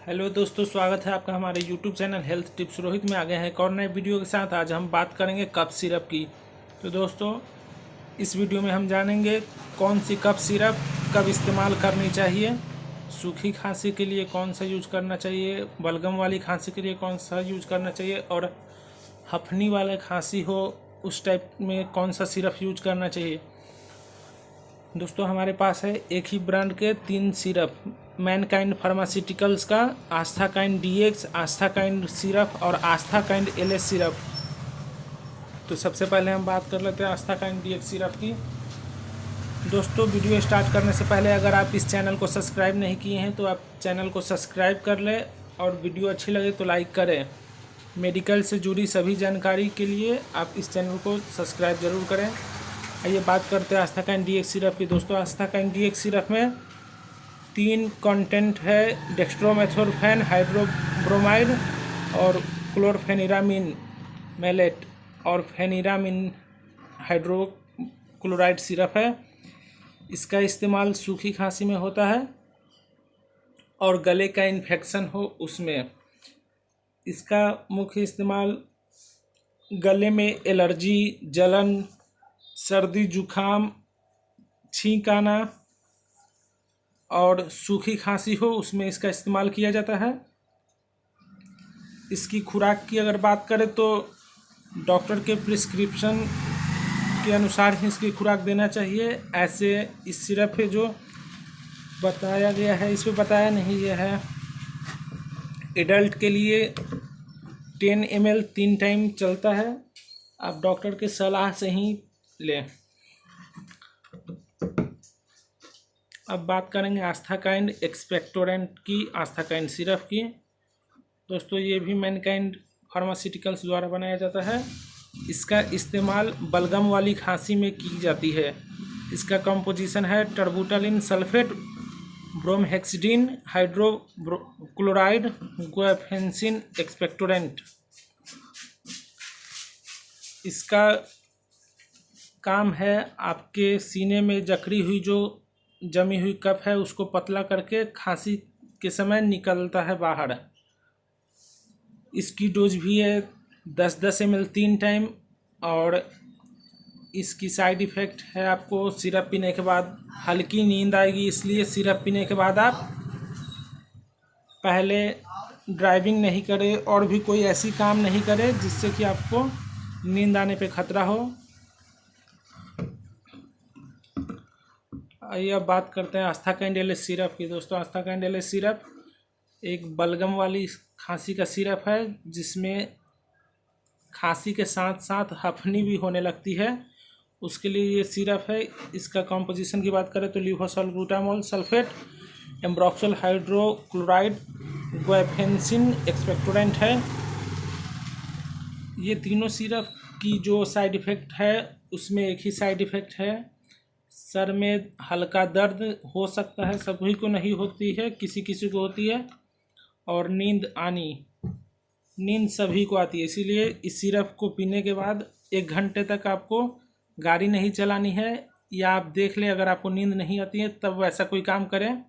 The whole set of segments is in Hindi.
हेलो दोस्तों, स्वागत है आपका हमारे YouTube channel health tips Rohit में। आ गए हैं एक और नए वीडियो के साथ। आज हम बात करेंगे कफ सिरप की। तो दोस्तों, इस वीडियो में हम जानेंगे कौन सी कफ सिरप कब इस्तेमाल करनी चाहिए, सूखी खांसी के लिए कौन सा यूज करना चाहिए, बलगम वाली खांसी के लिए कौन सा यूज करना चाहिए, और हफनी वाले खांसी हो उस टाइप में कौन सा सिरप यूज करना चाहिए। दोस्तों, हमारे पास है एक ही ब्रांड के 3 सिरप, मैनकाइंड फार्मास्यूटिकल्स का आस्थाकाइंड DX, आस्थाकाइंड सिरप और आस्थाकाइंड LS सिरप। तो सबसे पहले हम बात कर लेते हैं आस्थाकाइंड DX सिरप की। दोस्तों, वीडियो स्टार्ट करने से पहले अगर आप इस चैनल को सब्सक्राइब नहीं किए हैं तो आप चैनल को सब्सक्राइब कर लें और वीडियो अच्छी लगे तो लाइक करें। मेडिकल से जुड़ी सभी जानकारी के लिए आप इस चैनल को सब्सक्राइब ज़रूर करें। आइए बात करते हैं आस्थाकाइंड DX सिरप की। दोस्तों, आस्थाकाइंड DX सिरप में 3 कंटेंट है, डेक्स्ट्रोमेथोर्फेन हाइड्रोब्रोमाइड और क्लोरफेनिरामिन मैलेट और फेनिरामिन हाइड्रोक्लोराइड सिरप है। इसका इस्तेमाल सूखी खांसी में होता है और गले का इन्फेक्शन हो उसमें। इसका मुख्य इस्तेमाल गले में एलर्जी, जलन, सर्दी जुखाम, छींक आना और सूखी खांसी हो उसमें इसका इस्तेमाल किया जाता है। इसकी खुराक की अगर बात करें तो डॉक्टर के प्रिस्क्रिप्शन के अनुसार ही इसकी खुराक देना चाहिए। ऐसे इस सिरप पे जो बताया गया है, इस पे बताया नहीं गया है। एडल्ट के लिए 10 ml 3 टाइम चलता है। आप डॉक्टर के सलाह से ही लें। अब बात करेंगे आस्थाकाइंड एक्सपेक्टोरेंट की, आस्थाकाइंड सिरप की। दोस्तों, ये भी मैनकाइंड फार्मास्यूटिकल्स द्वारा बनाया जाता है। इसका इस्तेमाल बलगम वाली खांसी में की जाती है। इसका कंपोजिशन है terbutaline sulphate, bromhexine hydrochloride, guaifenesin expectorant. इसका काम है आपके सीने में जकड़ी हुई जो जमी हुई कफ है उसको पतला करके खांसी के समय निकलता है बाहर। इसकी डोज भी है 10-10 ml 3 टाइम और इसकी साइड इफ़ेक्ट है आपको सिरप पीने के बाद हल्की नींद आएगी। इसलिए सिरप पीने के बाद आप पहले ड्राइविंग नहीं करें और भी कोई ऐसी काम नहीं करें जिससे कि आपको नींद आने पे खतरा हो। आइए अब बात करते हैं आस्थाकाइंड LS सिरप की। दोस्तों, आस्थाकाइंड LS सिरप एक बलगम वाली खांसी का सिरप है जिसमें खांसी के साथ साथ हफनी भी होने लगती है। उसके लिए ये सिरप है। इसका कंपोजिशन की बात करें तो levosalbutamol sulphate, ambroxol hydrochloride, guaifenesin expectorant है। ये तीनों सिरप की जो साइड इफ़ेक्ट है उसमें एक ही साइड इफ़ेक्ट है, सर में हल्का दर्द हो सकता है, सभी को नहीं होती है, किसी किसी को होती है, और नींद सभी को आती है। इसीलिए इस सिरप को पीने के बाद 1 घंटे तक आपको गाड़ी नहीं चलानी है, या आप देख लें अगर आपको नींद नहीं आती है तब वैसा कोई काम करें।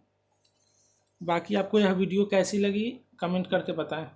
बाकी आपको यह वीडियो कैसी लगी कमेंट करके बताएं।